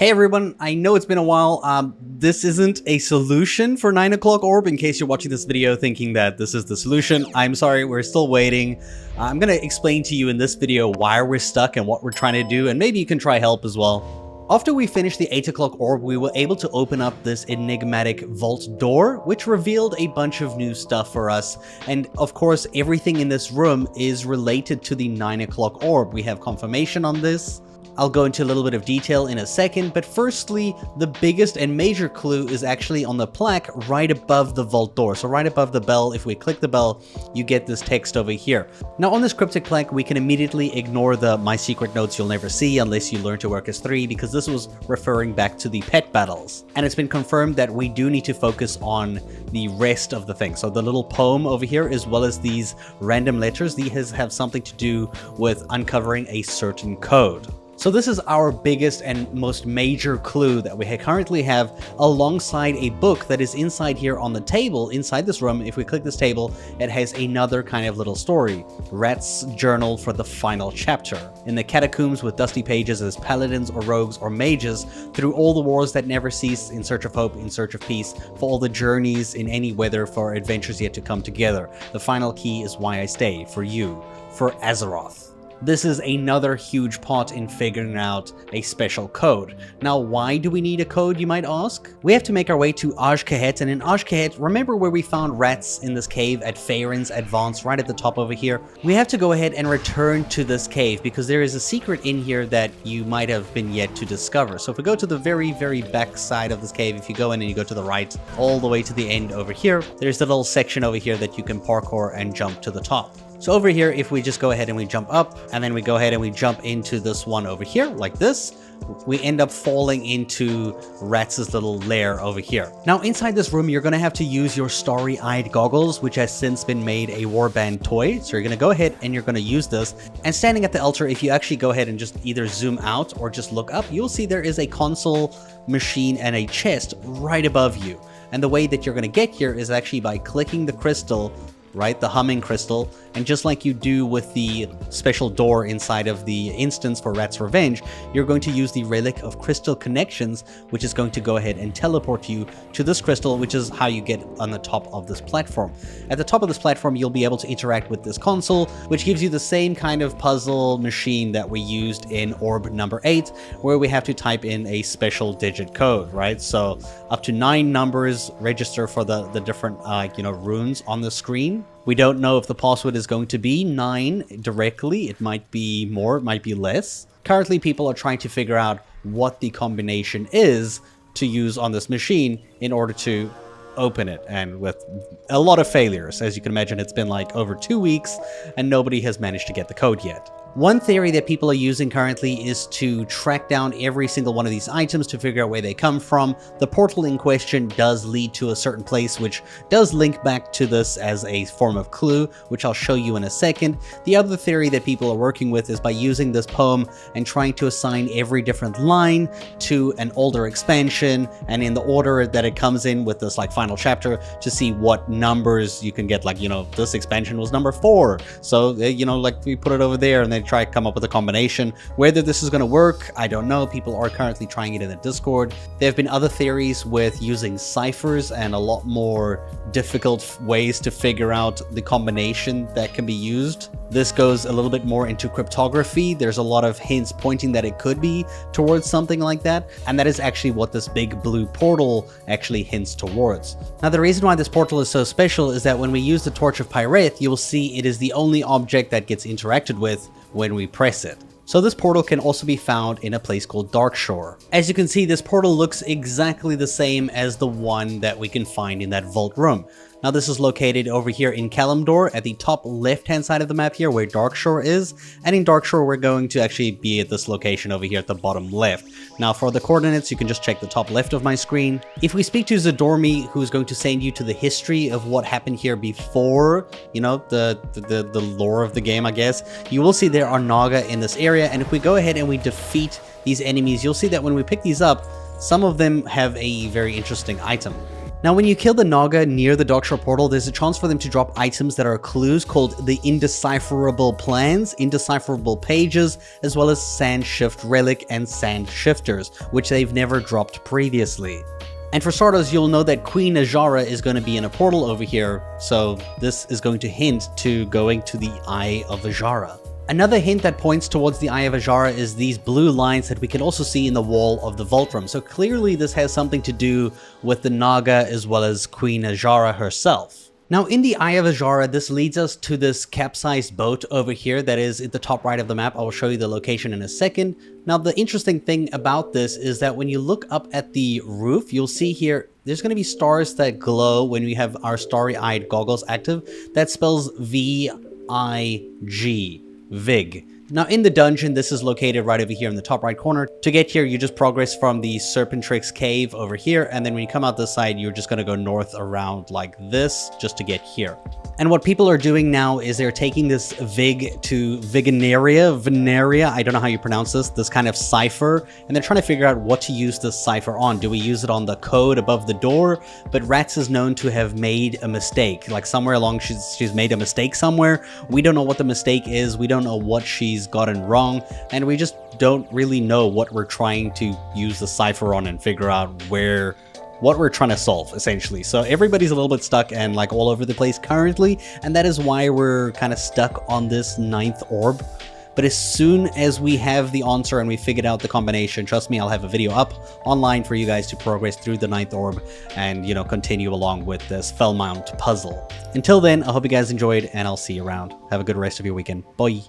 Hey everyone, I know it's been a while. This isn't a solution for 9 o'clock orb, in case you're watching this video thinking that this is the solution. I'm sorry, we're still waiting. I'm gonna explain to you in this video why we're stuck and what we're trying to do, and maybe you can try help as well. After we finished the 8 o'clock orb, we were able to open up this enigmatic vault door, which revealed a bunch of new stuff for us. And of course, everything in this room is related to the 9 o'clock orb. We have confirmation on this. I'll go into a little bit of detail in a second, but firstly, the biggest and major clue is actually on the plaque right above the vault door. So right above the bell, if we click the bell, you get this text over here. Now on this cryptic plaque, we can immediately ignore the "My secret notes you'll never see unless you learn to work as 3, because this was referring back to the pet battles. And it's been confirmed that we do need to focus on the rest of the thing. So the little poem over here, as well as these random letters, these have something to do with uncovering a certain code. So this is our biggest and most major clue that we currently have, alongside a book that is inside here on the table, inside this room. If we click this table, it has another kind of little story. Ratt's journal for the final chapter. In the catacombs with dusty pages as paladins or rogues or mages, through all the wars that never cease, in search of hope, in search of peace, for all the journeys in any weather, for adventures yet to come together. The final key is why I stay, for you, for Azeroth. This is another huge part in figuring out a special code. Now, why do we need a code, you might ask? We have to make our way to Aj-Kahet, and in Aj-Kahet, remember where we found rats in this cave at Faerun's Advance, right at the top over here? We have to go ahead and return to this cave, because there is a secret in here that you might have been yet to discover. So if we go to the very, very back side of this cave, if you go in and you go to the right, all the way to the end over here, there's a little section over here that you can parkour and jump to the top. So over here, if we just go ahead and we jump up, and then we go ahead and we jump into this one over here, like this, we end up falling into Ratt's little lair over here. Now, inside this room, you're going to have to use your starry-eyed goggles, which has since been made a warband toy. So you're going to go ahead and you're going to use this. And standing at the altar, if you actually go ahead and just either zoom out or just look up, you'll see there is a console machine and a chest right above you. And the way that you're going to get here is actually by clicking the crystal, right, the humming crystal, and just like you do with the special door inside of the instance for Ratt's Revenge, you're going to use the Relic of Crystal Connections, which is going to go ahead and teleport you to this crystal, which is how you get on the top of this platform. At the top of this platform, you'll be able to interact with this console, which gives you the same kind of puzzle machine that we used in Orb number 8, where we have to type in a special digit code, right? So up to 9 numbers register for the different runes on the screen. We don't know if the password is going to be 9 directly. It might be more, it might be less. Currently, people are trying to figure out what the combination is to use on this machine in order to open it, and with a lot of failures. As you can imagine, it's been like over 2 weeks and nobody has managed to get the code yet. One theory that people are using currently is to track down every single one of these items to figure out where they come from. The portal in question does lead to a certain place, which does link back to this as a form of clue, which I'll show you in a second. The other theory that people are working with is by using this poem and trying to assign every different line to an older expansion, and in the order that it comes in with this like final chapter, to see what numbers you can get. Like, this expansion was number 4, so like we put it over there, and then try to come up with a combination. Whether this is going to work, I don't know. People are currently trying it in the Discord. There have been other theories with using ciphers and a lot more difficult ways to figure out the combination that can be used. This goes a little bit more into cryptography. There's a lot of hints pointing that it could be towards something like that, and that is actually what this big blue portal actually hints towards. Now, the reason why this portal is so special is that when we use the Torch of Pyreth, you will see it is the only object that gets interacted with when we press it. So this portal can also be found in a place called Darkshore. As you can see, this portal looks exactly the same as the one that we can find in that vault room. Now, this is located over here in Kalimdor at the top left-hand side of the map here, where Darkshore is. And in Darkshore, we're going to actually be at this location over here at the bottom left. Now, for the coordinates, you can just check the top left of my screen. If we speak to Zadormi, who's going to send you to the history of what happened here before, the lore of the game, I guess, you will see there are Naga in this area. And if we go ahead and we defeat these enemies, you'll see that when we pick these up, some of them have a very interesting item. Now, when you kill the Naga near the Darkshore portal, there's a chance for them to drop items that are clues called the Indecipherable Plans, Indecipherable Pages, as well as Sand Shift Relic and Sand Shifters, which they've never dropped previously. And for starters, you'll know that Queen Azshara is going to be in a portal over here, so this is going to hint to going to the Eye of Azshara. Another hint that points towards the Eye of Azshara is these blue lines that we can also see in the wall of the vault room. So clearly this has something to do with the Naga as well as Queen Azshara herself. Now in the Eye of Azshara, this leads us to this capsized boat over here that is at the top right of the map. I will show you the location in a second. Now the interesting thing about this is that when you look up at the roof, you'll see here there's going to be stars that glow when we have our starry-eyed goggles active. That spells V-I-G. Vig. Now in the dungeon, this is located right over here in the top right corner. To get here, you just progress from the Serpentrix cave over here, and then when you come out this side, you're just going to go north around like this just to get here. And what people are doing now is they're taking this Vig to Veneria, I don't know how you pronounce this kind of cipher, and they're trying to figure out what to use this cipher on. Do we use it on the code above the door? But Ratt is known to have made a mistake, like somewhere along she's made a mistake somewhere. We don't know what the mistake is, we don't know what she's gotten wrong, and we just don't really know what we're trying to use the cipher on and figure out what we're trying to solve, essentially. So everybody's a little bit stuck and like all over the place currently, and that is why we're kind of stuck on this 9th orb. But as soon as we have the answer and we figured out the combination, trust me, I'll have a video up online for you guys to progress through the 9th orb and, you know, continue along with this Fellmount puzzle. Until then, I hope you guys enjoyed, and I'll see you around. Have a good rest of your weekend. Bye!